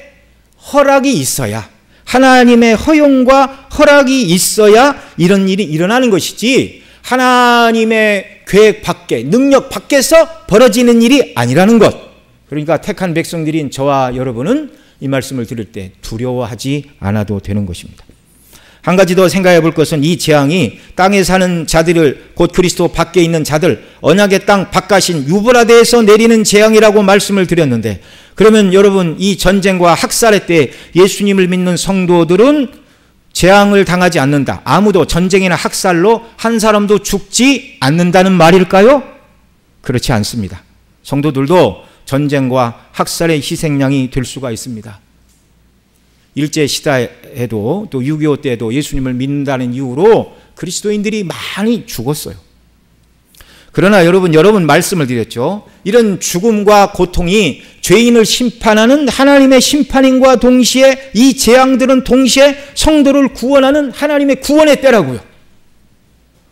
A: 허락이 있어야, 하나님의 허용과 허락이 있어야 이런 일이 일어나는 것이지 하나님의 계획 밖에, 능력 밖에서 벌어지는 일이 아니라는 것. 그러니까 택한 백성들인 저와 여러분은 이 말씀을 들을 때 두려워하지 않아도 되는 것입니다. 한 가지 더 생각해 볼 것은 이 재앙이 땅에 사는 자들을, 곧 그리스도 밖에 있는 자들, 언약의 땅 바깥인 유브라데에서 내리는 재앙이라고 말씀을 드렸는데, 그러면 여러분, 이 전쟁과 학살의 때 예수님을 믿는 성도들은 재앙을 당하지 않는다, 아무도 전쟁이나 학살로 한 사람도 죽지 않는다는 말일까요? 그렇지 않습니다. 성도들도 전쟁과 학살의 희생양이 될 수가 있습니다. 일제시대에도 또 6.25 때도 예수님을 믿는다는 이유로 그리스도인들이 많이 죽었어요. 그러나 여러분 말씀을 드렸죠. 이런 죽음과 고통이 죄인을 심판하는 하나님의 심판인과 동시에 이 재앙들은 동시에 성도를 구원하는 하나님의 구원의 때라고요.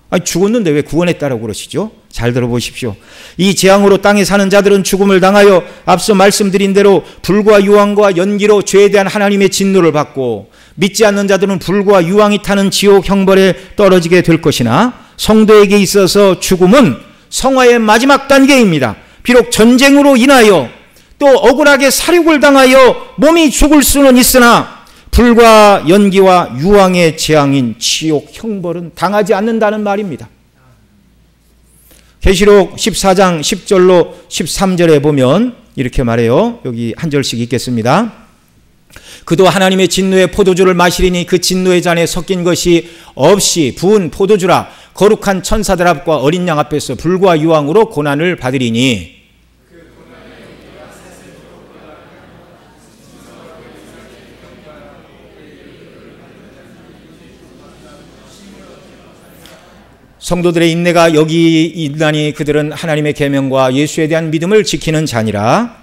A: 아니, 죽었는데 왜 구원의 때라고 그러시죠? 잘 들어보십시오. 이 재앙으로 땅에 사는 자들은 죽음을 당하여 앞서 말씀드린 대로 불과 유황과 연기로 죄에 대한 하나님의 진노를 받고, 믿지 않는 자들은 불과 유황이 타는 지옥 형벌에 떨어지게 될 것이나, 성도에게 있어서 죽음은 성화의 마지막 단계입니다. 비록 전쟁으로 인하여 또 억울하게 살육을 당하여 몸이 죽을 수는 있으나 불과 연기와 유황의 재앙인 지옥 형벌은 당하지 않는다는 말입니다. 계시록 14장 10절로 13절에 보면 이렇게 말해요. 여기 한 절씩 읽겠습니다. 그도 하나님의 진노의 포도주를 마시리니 그 진노의 잔에 섞인 것이 없이 부은 포도주라. 거룩한 천사들 앞과 어린 양 앞에서 불과 유황으로 고난을 받으리니. 성도들의 인내가 여기 있나니 그들은 하나님의 계명과 예수에 대한 믿음을 지키는 자니라.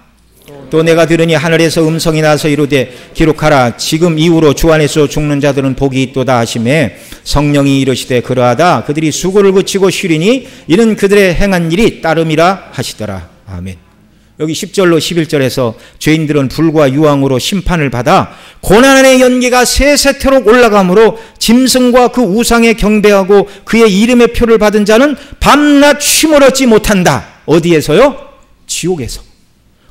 A: 또 내가 들으니 하늘에서 음성이 나서 이르되 기록하라. 지금 이후로 주 안에서 죽는 자들은 복이 있도다 하시매 성령이 이르시되 그러하다. 그들이 수고를 그치고 쉬리니 이는 그들의 행한 일이 따름이라 하시더라. 아멘. 여기 10절로 11절에서 죄인들은 불과 유황으로 심판을 받아 고난의 연기가 세세토록 올라가므로 짐승과 그 우상에 경배하고 그의 이름의 표를 받은 자는 밤낮 쉼을 얻지 못한다. 어디에서요? 지옥에서.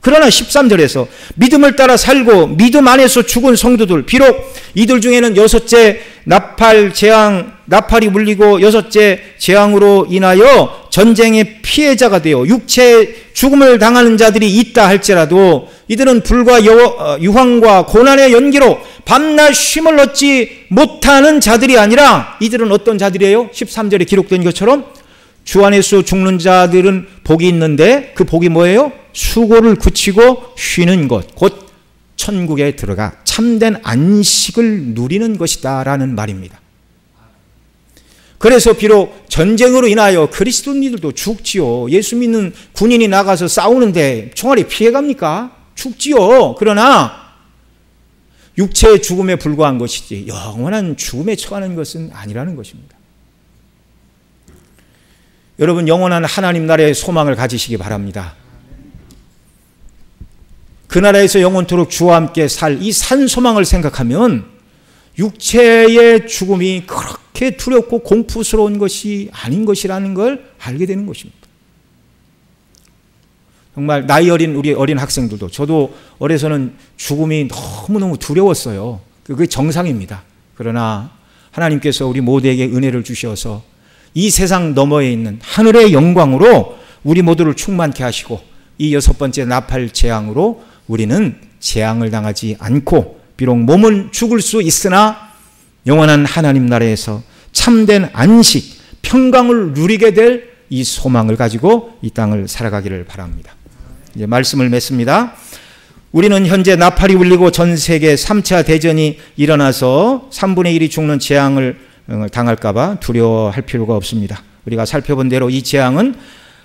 A: 그러나 13절에서 믿음을 따라 살고 믿음 안에서 죽은 성도들, 비록 이들 중에는 여섯째 나팔이 물리고 여섯째 재앙으로 인하여 전쟁의 피해자가 되어 육체의 죽음을 당하는 자들이 있다 할지라도 이들은 불과 유황과 고난의 연기로 밤낮 쉼을 얻지 못하는 자들이 아니라 이들은 어떤 자들이에요? 13절에 기록된 것처럼 주 안에서 죽는 자들은 복이 있는데 그 복이 뭐예요? 수고를 그치고 쉬는 것, 곧 천국에 들어가 참된 안식을 누리는 것이다 라는 말입니다. 그래서 비록 전쟁으로 인하여 그리스도인들도 죽지요. 예수 믿는 군인이 나가서 싸우는데 총알이 피해갑니까? 죽지요. 그러나 육체의 죽음에 불과한 것이지 영원한 죽음에 처하는 것은 아니라는 것입니다. 여러분, 영원한 하나님 나라의 소망을 가지시기 바랍니다. 그 나라에서 영원토록 주와 함께 살 이 산 소망을 생각하면 육체의 죽음이 그렇게 두렵고 공포스러운 것이 아닌 것이라는 걸 알게 되는 것입니다. 정말 나이 어린 우리 어린 학생들도, 저도 어려서는 죽음이 너무너무 두려웠어요. 그게 정상입니다. 그러나 하나님께서 우리 모두에게 은혜를 주셔서 이 세상 너머에 있는 하늘의 영광으로 우리 모두를 충만케 하시고 이 여섯 번째 나팔 재앙으로 우리는 재앙을 당하지 않고 비록 몸은 죽을 수 있으나 영원한 하나님 나라에서 참된 안식, 평강을 누리게 될 이 소망을 가지고 이 땅을 살아가기를 바랍니다. 이제 말씀을 맺습니다. 우리는 현재 나팔이 울리고 전 세계 3차 대전이 일어나서 3분의 1이 죽는 재앙을 당할까 봐 두려워할 필요가 없습니다. 우리가 살펴본 대로 이 재앙은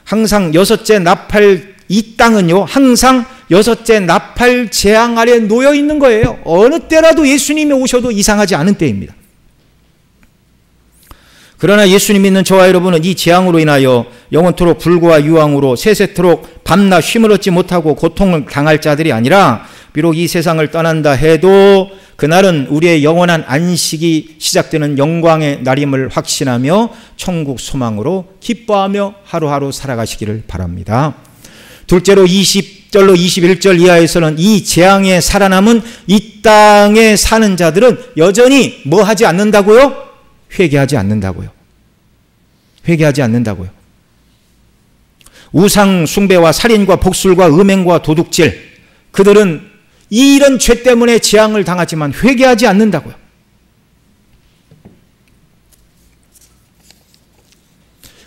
A: 항상 여섯째 나팔, 이 땅은요 항상 여섯째 나팔 재앙 아래 놓여 있는 거예요. 어느 때라도 예수님이 오셔도 이상하지 않은 때입니다. 그러나 예수님 믿는 저와 여러분은 이 재앙으로 인하여 영원토록 불과 유황으로 세세토록 밤낮 쉼을 얻지 못하고 고통을 당할 자들이 아니라 비록 이 세상을 떠난다 해도 그날은 우리의 영원한 안식이 시작되는 영광의 날임을 확신하며 천국 소망으로 기뻐하며 하루하루 살아가시기를 바랍니다. 둘째로 20절로 21절 이하에서는 이 재앙에 살아남은 이 땅에 사는 자들은 여전히 뭐 하지 않는다고요? 회개하지 않는다고요. 회개하지 않는다고요. 우상 숭배와 살인과 복술과 음행과 도둑질, 그들은 이런 죄 때문에 재앙을 당하지만 회개하지 않는다고요.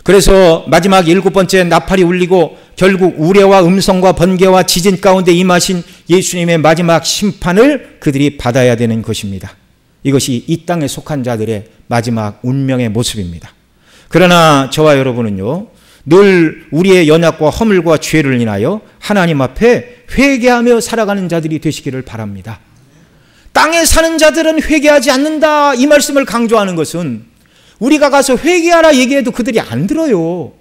A: 그래서 마지막 7번째 나팔이 울리고 결국 우레와 음성과 번개와 지진 가운데 임하신 예수님의 마지막 심판을 그들이 받아야 되는 것입니다. 이것이 이 땅에 속한 자들의 마지막 운명의 모습입니다. 그러나 저와 여러분은요, 늘 우리의 연약과 허물과 죄를 인하여 하나님 앞에 회개하며 살아가는 자들이 되시기를 바랍니다. 땅에 사는 자들은 회개하지 않는다, 이 말씀을 강조하는 것은 우리가 가서 회개하라 얘기해도 그들이 안 들어요.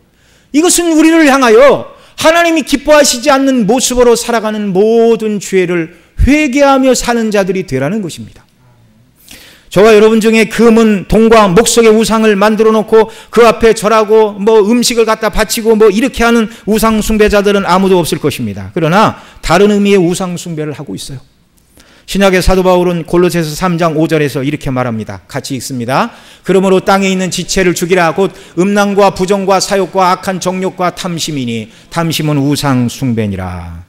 A: 이것은 우리를 향하여 하나님이 기뻐하시지 않는 모습으로 살아가는 모든 죄를 회개하며 사는 자들이 되라는 것입니다. 저와 여러분 중에 금은 동과 목석의 우상을 만들어 놓고 그 앞에 절하고 음식을 갖다 바치고 이렇게 하는 우상 숭배자들은 아무도 없을 것입니다. 그러나 다른 의미의 우상 숭배를 하고 있어요. 신약의 사도 바울은 골로새서 3장 5절에서 이렇게 말합니다. 같이 읽습니다. 그러므로 땅에 있는 지체를 죽이라. 곧 음란과 부정과 사욕과 악한 정욕과 탐심이니 탐심은 우상 숭배니라.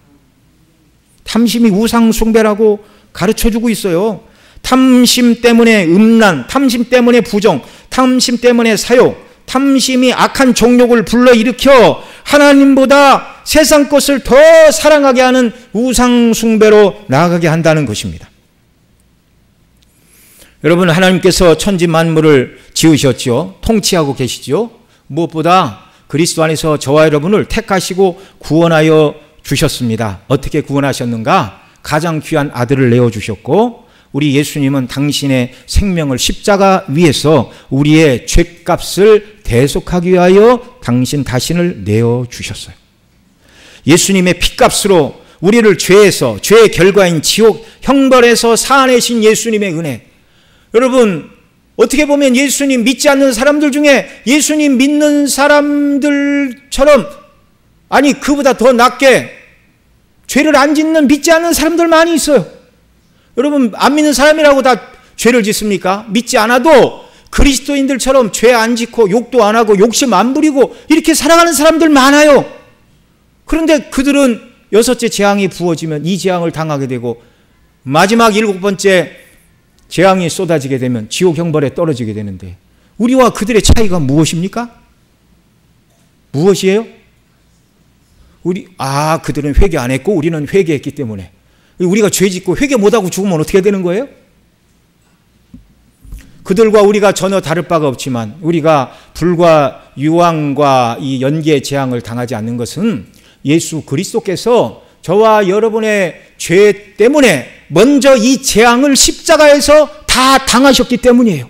A: 탐심이 우상 숭배라고 가르쳐주고 있어요. 탐심 때문에 음란, 탐심 때문에 부정, 탐심 때문에 사욕, 탐심이 악한 정욕을 불러일으켜 하나님보다 세상 것을 더 사랑하게 하는 우상 숭배로 나아가게 한다는 것입니다. 여러분, 하나님께서 천지 만물을 지으셨죠. 통치하고 계시죠. 무엇보다 그리스도 안에서 저와 여러분을 택하시고 구원하여 주셨습니다. 어떻게 구원하셨는가? 가장 귀한 아들을 내어주셨고, 우리 예수님은 당신의 생명을 십자가 위에서 우리의 죄값을 대속하기 위하여 당신 자신을 내어주셨어요. 예수님의 피값으로 우리를 죄에서, 죄의 결과인 지옥 형벌에서 살아내신 예수님의 은혜. 여러분, 어떻게 보면 예수님 믿지 않는 사람들 중에 예수님 믿는 사람들처럼, 아니 그보다 더 낫게 죄를 안 짓는, 믿지 않는 사람들 많이 있어요. 여러분, 안 믿는 사람이라고 다 죄를 짓습니까? 믿지 않아도 그리스도인들처럼 죄 안 짓고 욕도 안 하고 욕심 안 부리고 이렇게 살아가는 사람들 많아요. 그런데 그들은 여섯째 재앙이 부어지면 이 재앙을 당하게 되고, 마지막 일곱 번째 재앙이 쏟아지게 되면 지옥 형벌에 떨어지게 되는데, 우리와 그들의 차이가 무엇입니까? 무엇이에요? 그들은 회개 안 했고 우리는 회개했기 때문에, 우리가 죄 짓고 회개 못하고 죽으면 어떻게 되는 거예요? 그들과 우리가 전혀 다를 바가 없지만, 우리가 불과 유황과 이 연기의 재앙을 당하지 않는 것은 예수 그리스도께서 저와 여러분의 죄 때문에 먼저 이 재앙을 십자가에서 다 당하셨기 때문이에요.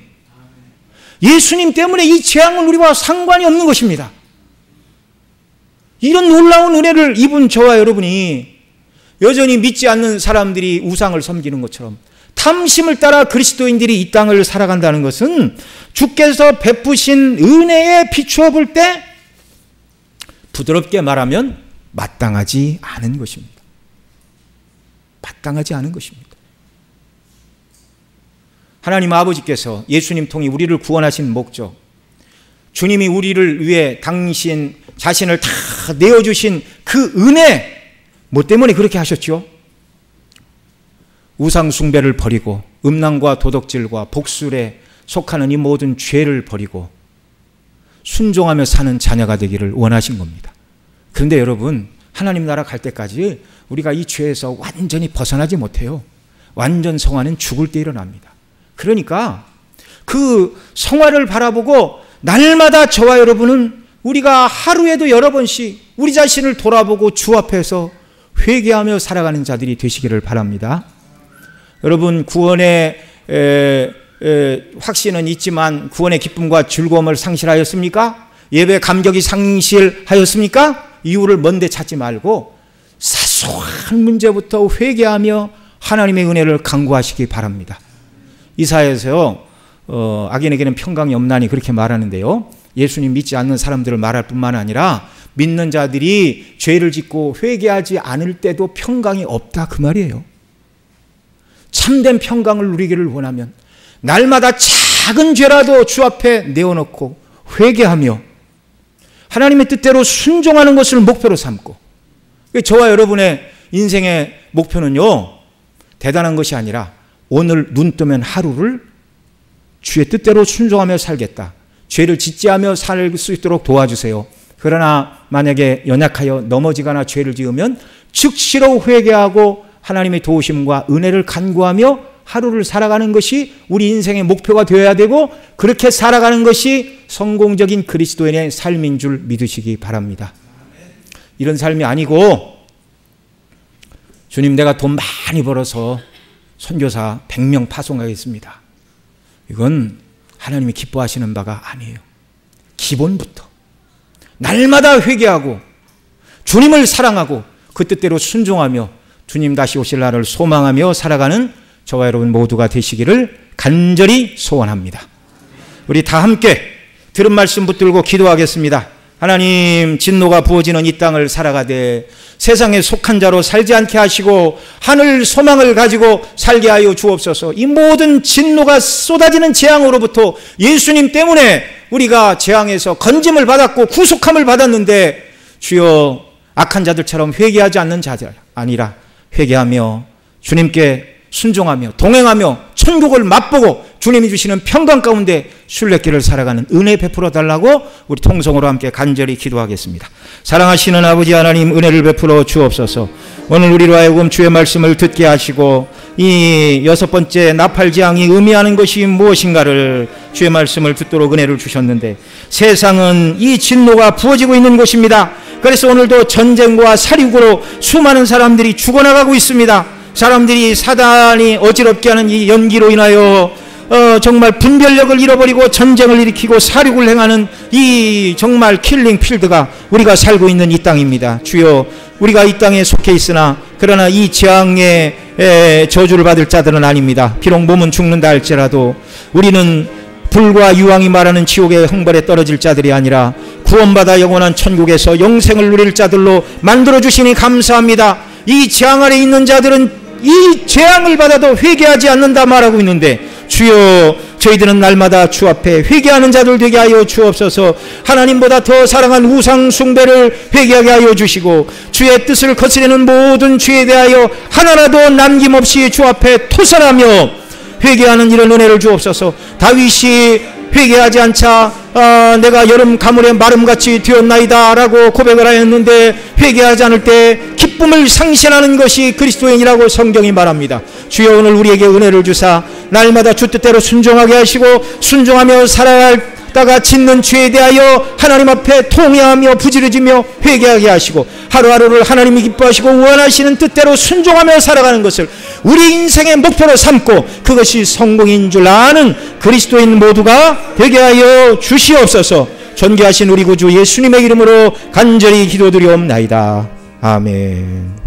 A: 예수님 때문에 이 재앙은 우리와 상관이 없는 것입니다. 이런 놀라운 은혜를 입은 저와 여러분이 여전히 믿지 않는 사람들이 우상을 섬기는 것처럼 탐심을 따라 그리스도인들이 이 땅을 살아간다는 것은 주께서 베푸신 은혜에 비추어 볼 때 부드럽게 말하면 마땅하지 않은 것입니다. 마땅하지 않은 것입니다. 하나님 아버지께서 예수님 통해 우리를 구원하신 목적, 주님이 우리를 위해 당신 자신을 다 내어주신 그 은혜, 뭐 때문에 그렇게 하셨죠? 우상 숭배를 버리고 음란과 도덕질과 복술에 속하는 이 모든 죄를 버리고 순종하며 사는 자녀가 되기를 원하신 겁니다. 그런데 여러분, 하나님 나라 갈 때까지 우리가 이 죄에서 완전히 벗어나지 못해요. 완전 성화는 죽을 때 일어납니다. 그러니까 그 성화를 바라보고 날마다 저와 여러분은 우리가 하루에도 여러 번씩 우리 자신을 돌아보고 주 앞에서 회개하며 살아가는 자들이 되시기를 바랍니다. 여러분, 구원의 확신은 있지만 구원의 기쁨과 즐거움을 상실하였습니까? 예배 감격이 상실하였습니까? 이유를 먼데 찾지 말고 사소한 문제부터 회개하며 하나님의 은혜를 간구하시기 바랍니다. 이사야에서요, 악인에게는 평강이 없나니 그렇게 말하는데요, 예수님 믿지 않는 사람들을 말할 뿐만 아니라 믿는 자들이 죄를 짓고 회개하지 않을 때도 평강이 없다, 그 말이에요. 참된 평강을 누리기를 원하면 날마다 작은 죄라도 주 앞에 내어놓고 회개하며 하나님의 뜻대로 순종하는 것을 목표로 삼고, 저와 여러분의 인생의 목표는요, 대단한 것이 아니라 오늘 눈 뜨면 하루를 주의 뜻대로 순종하며 살겠다, 죄를 짓지 않으며 살 수 있도록 도와주세요. 그러나 만약에 연약하여 넘어지거나 죄를 지으면 즉시로 회개하고 하나님의 도우심과 은혜를 간구하며 하루를 살아가는 것이 우리 인생의 목표가 되어야 되고, 그렇게 살아가는 것이 성공적인 그리스도인의 삶인 줄 믿으시기 바랍니다. 이런 삶이 아니고, 주님 내가 돈 많이 벌어서 선교사 100명 파송하겠습니다, 이건 하나님이 기뻐하시는 바가 아니에요. 기본부터 날마다 회개하고 주님을 사랑하고 그 뜻대로 순종하며 주님 다시 오실 날을 소망하며 살아가는 저와 여러분 모두가 되시기를 간절히 소원합니다. 우리 다 함께 들은 말씀 붙들고 기도하겠습니다. 하나님, 진노가 부어지는 이 땅을 살아가되 세상에 속한 자로 살지 않게 하시고 하늘 소망을 가지고 살게 하여 주옵소서. 이 모든 진노가 쏟아지는 재앙으로부터 예수님 때문에 우리가 재앙에서 건짐을 받았고 구속함을 받았는데, 주여 악한 자들처럼 회개하지 않는 자들 아니라 회개하며 주님께 순종하며 동행하며 천국을 맛보고 주님이 주시는 평강 가운데 순례길을 살아가는 은혜 베풀어 달라고 우리 통성으로 함께 간절히 기도하겠습니다. 사랑하시는 아버지 하나님, 은혜를 베풀어 주옵소서. 오늘 우리로 하여금 주의 말씀을 듣게 하시고 이 6번째 나팔지향이 의미하는 것이 무엇인가를 주의 말씀을 듣도록 은혜를 주셨는데, 세상은 이 진노가 부어지고 있는 곳입니다. 그래서 오늘도 전쟁과 살육으로 수많은 사람들이 죽어나가고 있습니다. 사람들이 사단이 어지럽게 하는 이 연기로 인하여 정말 분별력을 잃어버리고 전쟁을 일으키고 살육을 행하는 이 정말 킬링 필드가 우리가 살고 있는 이 땅입니다. 주여, 우리가 이 땅에 속해 있으나 그러나 이 재앙의 저주를 받을 자들은 아닙니다. 비록 몸은 죽는다 할지라도 우리는 불과 유황이 말하는 지옥의 형벌에 떨어질 자들이 아니라 구원받아 영원한 천국에서 영생을 누릴 자들로 만들어주시니 감사합니다. 이 재앙 아래 있는 자들은 이 재앙을 받아도 회개하지 않는다 말하고 있는데, 주여, 저희들은 날마다 주 앞에 회개하는 자들 되게 하여 주옵소서. 하나님보다 더 사랑한 우상 숭배를 회개하게 하여 주시고, 주의 뜻을 거스르는 모든 죄에 대하여 하나라도 남김없이 주 앞에 토설하며 회개하는 이런 은혜를 주옵소서. 다윗이 회개하지 않자 내가 여름 가물에 마름같이 되었나이다 라고 고백을 하였는데, 회개하지 않을 때 기쁨을 상실하는 것이 그리스도인이라고 성경이 말합니다. 주여, 오늘 우리에게 은혜를 주사 날마다 주 뜻대로 순종하게 하시고, 순종하며 살아가다가 짓는 죄에 대하여 하나님 앞에 통회하며 부지런지며 회개하게 하시고, 하루하루를 하나님이 기뻐하시고 원하시는 뜻대로 순종하며 살아가는 것을 우리 인생의 목표로 삼고, 그것이 성공인 줄 아는 그리스도인 모두가 되게 하여 주시옵소서. 존귀하신 우리 구주 예수님의 이름으로 간절히 기도드리옵나이다. 아멘.